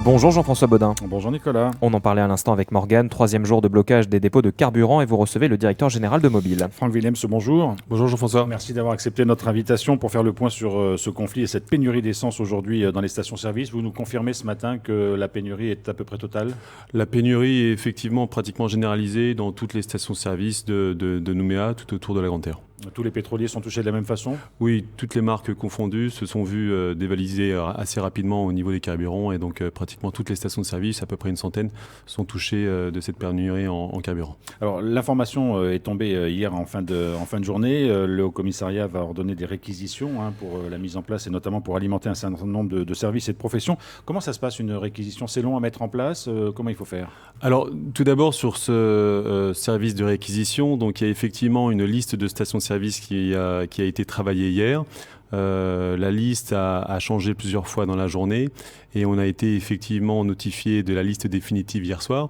Bonjour Jean-François Baudin. Bonjour Nicolas. On en parlait à l'instant avec Morgane, troisième jour de blocage des dépôts de carburant et vous recevez le directeur général de Mobile. Franck Willems, bonjour. Bonjour Jean-François. Merci d'avoir accepté notre invitation pour faire le point sur ce conflit et cette pénurie d'essence aujourd'hui dans les stations-service. Vous nous confirmez ce matin que la pénurie est à peu près totale ? La pénurie est effectivement pratiquement généralisée dans toutes les stations-service de Nouméa, tout autour de la Grande Terre. Tous les pétroliers sont touchés de la même façon ? Oui, toutes les marques confondues se sont vues dévaliser assez rapidement au niveau des carburants et donc pratiquement toutes les stations-service, à peu près une centaine, sont touchées de cette pénurie en carburant. Alors l'information est tombée hier en fin de journée. Le Haut-Commissariat va ordonner des réquisitions pour la mise en place et notamment pour alimenter un certain nombre de services et de professions. Comment ça se passe une réquisition ? C'est long à mettre en place ? Comment il faut faire ? Alors tout d'abord sur ce service de réquisition, donc il y a effectivement une liste de stations-service qui a été travaillée hier. La liste a changé plusieurs fois dans la journée et on a été effectivement notifié de la liste définitive hier soir.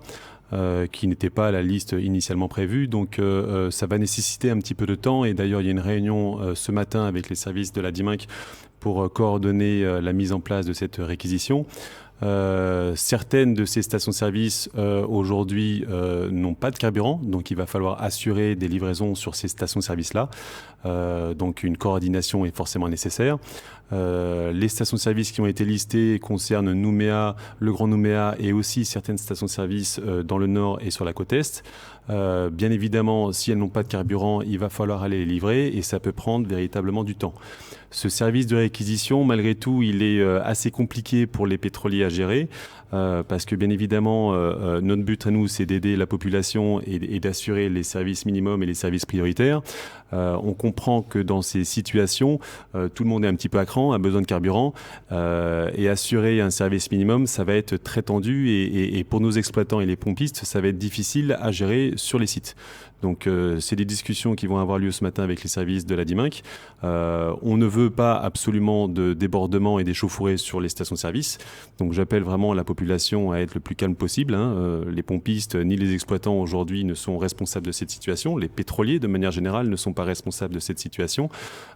Qui n'était pas la liste initialement prévue. Donc ça va nécessiter un petit peu de temps. Et d'ailleurs, il y a une réunion ce matin avec les services de la DIMINC pour coordonner la mise en place de cette réquisition. Certaines de ces stations-service aujourd'hui n'ont pas de carburant, donc il va falloir assurer des livraisons sur ces stations-service-là. Donc une coordination est forcément nécessaire. Les stations-service qui ont été listées concernent Nouméa, le Grand Nouméa et aussi certaines stations-service dans le nord et sur la côte est. Bien évidemment, si elles n'ont pas de carburant, il va falloir aller les livrer et ça peut prendre véritablement du temps. Ce service de réquisition, malgré tout, il est assez compliqué pour les pétroliers à gérer parce que bien évidemment, notre but à nous, c'est d'aider la population et d'assurer les services minimums et les services prioritaires. On comprend que dans ces situations, tout le monde est un petit peu à cran, a besoin de carburant et assurer un service minimum, ça va être très tendu et pour nos exploitants et les pompistes, ça va être difficile à gérer sur les sites. Donc c'est des discussions qui vont avoir lieu ce matin avec les services de la DIMINC. On ne veut pas absolument de débordement et d'échauffourées sur les stations-service. Donc j'appelle vraiment la population à être le plus calme possible. Les pompistes ni les exploitants aujourd'hui ne sont responsables de cette situation. Les pétroliers de manière générale ne sont pas responsables de cette situation.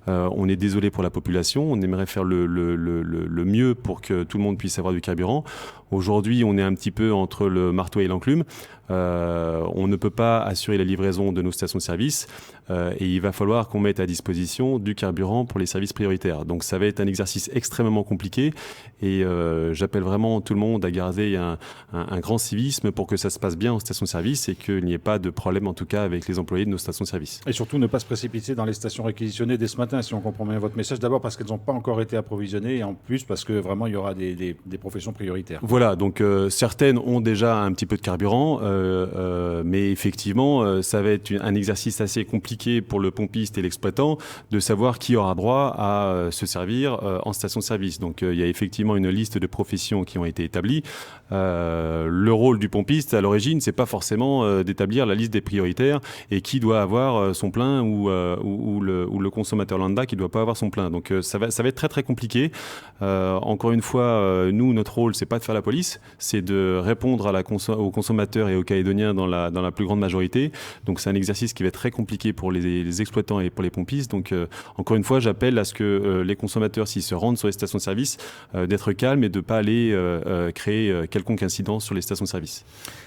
On est désolé pour la population. On aimerait faire le mieux pour que tout le monde puisse avoir du carburant. Aujourd'hui, on est un petit peu entre le marteau et l'enclume. On ne peut pas assurer la livraison de nos stations-service et il va falloir qu'on mette à disposition du carburant pour les services prioritaires. Donc ça va être un exercice extrêmement compliqué et j'appelle vraiment tout le monde à garder un grand civisme pour que ça se passe bien en station-service et qu'il n'y ait pas de problème en tout cas avec les employés de nos stations-service. Et surtout ne pas se précipiter dans les stations réquisitionnées dès ce matin, si on comprend bien votre message. D'abord parce qu'elles n'ont pas encore été approvisionnées et en plus parce que vraiment il y aura des professions prioritaires. Voilà, donc certaines ont déjà un petit peu de carburant, mais effectivement ça va être un exercice assez compliqué pour le pompiste et l'exploitant de savoir qui aura droit à se servir en station-service. Donc il y a effectivement une liste de professions qui ont été établies. Le rôle du pompiste à l'origine, c'est pas forcément d'établir la liste des prioritaires et qui doit avoir son plein ou le consommateur lambda qui doit pas avoir son plein. Donc ça va être très très compliqué. Encore une fois, nous notre rôle c'est pas de faire la police, c'est de répondre aux consommateurs et aux Calédoniens dans la plus grande majorité. Donc c'est un exercice qui va être très compliqué pour les exploitants et pour les pompistes. Donc encore une fois, j'appelle à ce que les consommateurs, s'ils se rendent sur les stations-service, d'être calmes et de ne pas aller créer quelconque incident sur les stations-service.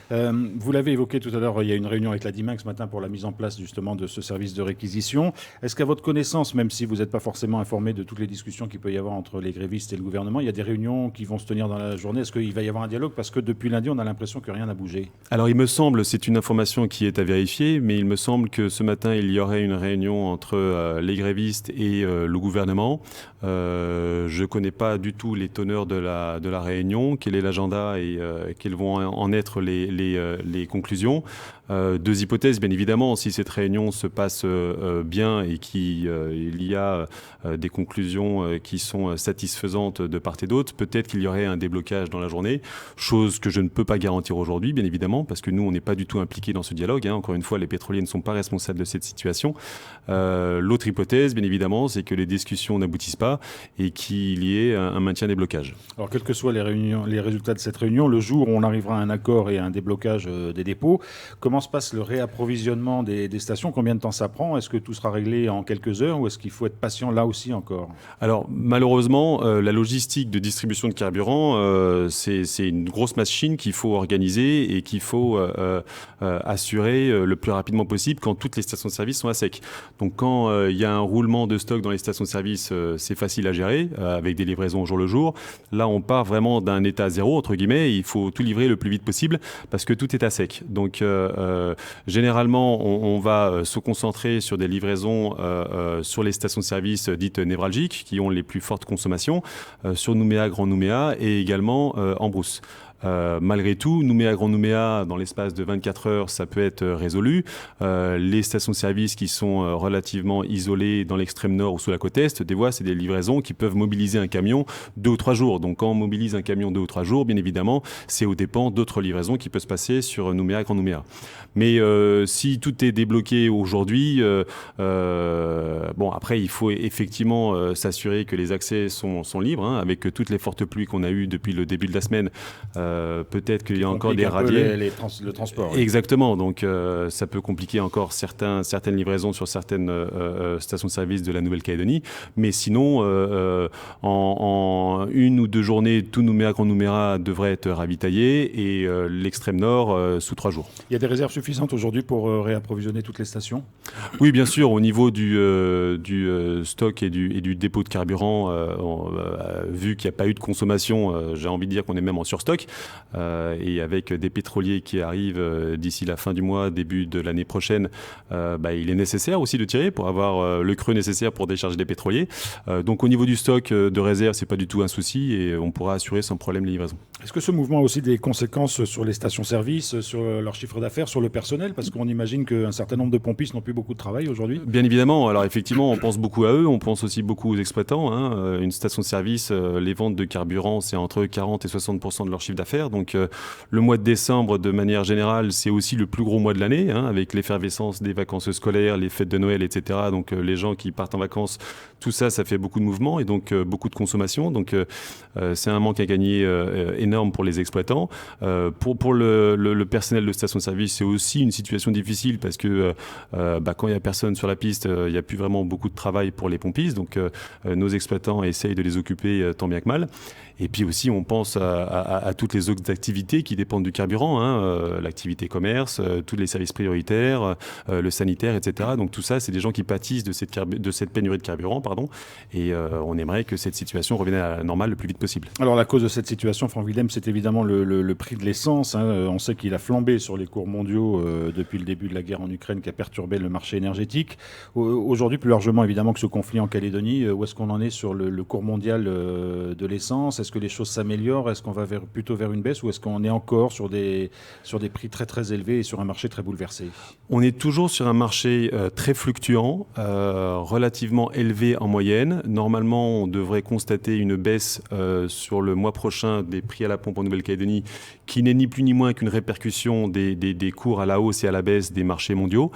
Vous l'avez évoqué tout à l'heure, il y a une réunion avec la DIMINC ce matin pour la mise en place justement de ce service de réquisition. Est-ce qu'à votre connaissance, même si vous n'êtes pas forcément informé de toutes les discussions qu'il peut y avoir entre les grévistes et le gouvernement, il y a des réunions qui vont se tenir dans la journée? Est-ce qu'il va y avoir un dialogue? Parce que depuis lundi, on a l'impression que rien n'a bougé. Alors il me semble, c'est une information qui est à vérifier, mais il me semble que ce matin, il y aurait une réunion entre les grévistes et le gouvernement. Je ne connais pas du tout les teneurs de la réunion, quel est l'agenda et quelles vont en être les conclusions. Deux hypothèses, bien évidemment, si cette réunion se passe bien et qu'il y a des conclusions qui sont satisfaisantes de part et d'autre, peut-être qu'il y aurait un déblocage dans la journée, chose que je ne peux pas garantir aujourd'hui, bien évidemment, parce que nous, on n'est pas du tout impliqués dans ce dialogue. Encore une fois, les pétroliers ne sont pas responsables de cette situation. L'autre hypothèse, bien évidemment, c'est que les discussions n'aboutissent pas et qu'il y ait un maintien des blocages. Alors, quelles que soient les résultats de cette réunion, le jour où on arrivera à un accord et à un déblocage des dépôts. Comment se passe le réapprovisionnement des stations? Combien de temps ça prend? Est-ce que tout sera réglé en quelques heures ou est-ce qu'il faut être patient là aussi encore? Alors malheureusement, la logistique de distribution de carburant, c'est une grosse machine qu'il faut organiser et qu'il faut assurer le plus rapidement possible quand toutes les stations-service sont à sec. Donc quand il y a un roulement de stock dans les stations-service, c'est facile à gérer avec des livraisons au jour le jour. Là, on part vraiment d'un état zéro, entre guillemets. Il faut tout livrer le plus vite possible parce que tout est à sec. Donc généralement, on va se concentrer sur des livraisons sur les stations-service dites névralgiques qui ont les plus fortes consommations, sur Nouméa, Grand Nouméa et également en brousse. Malgré tout, Nouméa, Grand Nouméa, dans l'espace de 24 heures, ça peut être résolu. Les stations-service qui sont relativement isolées dans l'extrême nord ou sous la côte est, des fois, c'est des livraisons qui peuvent mobiliser un camion 2 ou 3 jours. Donc, quand on mobilise un camion 2 ou 3 jours, bien évidemment, c'est aux dépens d'autres livraisons qui peuvent se passer sur Nouméa, Grand Nouméa. Mais si tout est débloqué aujourd'hui, bon, après, il faut effectivement s'assurer que les accès sont libres, hein, avec toutes les fortes pluies qu'on a eues depuis le début de la semaine. Peut-être qu'il y a encore des radiers. Le transport. Oui. Exactement. Donc, ça peut compliquer encore certaines livraisons sur certaines stations-service de la Nouvelle-Calédonie. Mais sinon, en 1 ou 2 journées, tout Nouméa, Grand Nouméa devrait être ravitaillé et l'extrême nord sous 3 jours. Il y a des réserves suffisantes aujourd'hui pour réapprovisionner toutes les stations? Oui, bien sûr. Au niveau du stock et du dépôt de carburant, vu qu'il n'y a pas eu de consommation, j'ai envie de dire qu'on est même en surstock. Et avec des pétroliers qui arrivent d'ici la fin du mois, début de l'année prochaine, il est nécessaire aussi de tirer pour avoir le creux nécessaire pour décharger des pétroliers. Donc au niveau du stock de réserve, c'est pas du tout un souci et on pourra assurer sans problème les livraisons. Est-ce que ce mouvement a aussi des conséquences sur les stations-service, sur leur chiffre d'affaires, sur le personnel? Parce qu'on imagine qu'un certain nombre de pompistes n'ont plus beaucoup de travail aujourd'hui. Bien évidemment. Alors effectivement, on pense beaucoup à eux, on pense aussi beaucoup aux exploitants, hein. Une station-service, les ventes de carburant, c'est entre 40 et 60% de leur chiffre d'affaires. Donc le mois de décembre, de manière générale, c'est aussi le plus gros mois de l'année, hein, avec l'effervescence des vacances scolaires, les fêtes de Noël, etc. Donc les gens qui partent en vacances, tout ça, ça fait beaucoup de mouvements et donc beaucoup de consommation. Donc c'est un manque à gagner énorme pour les exploitants. Pour le personnel de station-service, c'est aussi une situation difficile parce que quand il n'y a personne sur la piste, il n'y a plus vraiment beaucoup de travail pour les pompistes. Donc nos exploitants essayent de les occuper tant bien que mal. Et puis aussi, on pense à toutes les autres activités qui dépendent du carburant, hein, l'activité commerce, tous les services prioritaires, le sanitaire, etc. Donc tout ça, c'est des gens qui pâtissent de cette pénurie de carburant, pardon. Et on aimerait que cette situation revienne à la normale le plus vite possible. Alors la cause de cette situation, Franck Willem, c'est évidemment le prix de l'essence, hein. On sait qu'il a flambé sur les cours mondiaux depuis le début de la guerre en Ukraine qui a perturbé le marché énergétique. Aujourd'hui, plus largement évidemment que ce conflit en Calédonie, où est-ce qu'on en est sur le cours mondial de l'essence? Est-ce que les choses s'améliorent? Est-ce qu'on va plutôt vers une baisse ou est-ce qu'on est encore sur des prix très très élevés et sur un marché très bouleversé? On est toujours sur un marché très fluctuant, relativement élevé en moyenne. Normalement, on devrait constater une baisse sur le mois prochain des prix à la pompe en Nouvelle-Calédonie, qui n'est ni plus ni moins qu'une répercussion des cours à la hausse et à la baisse des marchés mondiaux.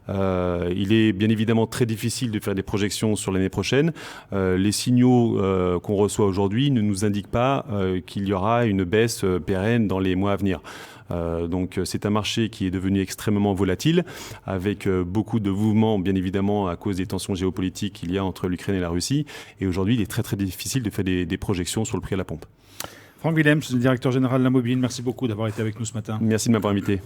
Il est bien évidemment très difficile de faire des projections sur l'année prochaine. Les signaux qu'on reçoit aujourd'hui ne nous indiquent pas qu'il y aura une baisse pérenne dans les mois à venir. Donc c'est un marché qui est devenu extrêmement volatile, avec beaucoup de mouvements, bien évidemment, à cause des tensions géopolitiques qu'il y a entre l'Ukraine et la Russie. Et aujourd'hui, il est très très difficile de faire des projections sur le prix à la pompe. Franck Willem, directeur général de la Mobile, merci beaucoup d'avoir été avec nous ce matin. Merci de m'avoir invité.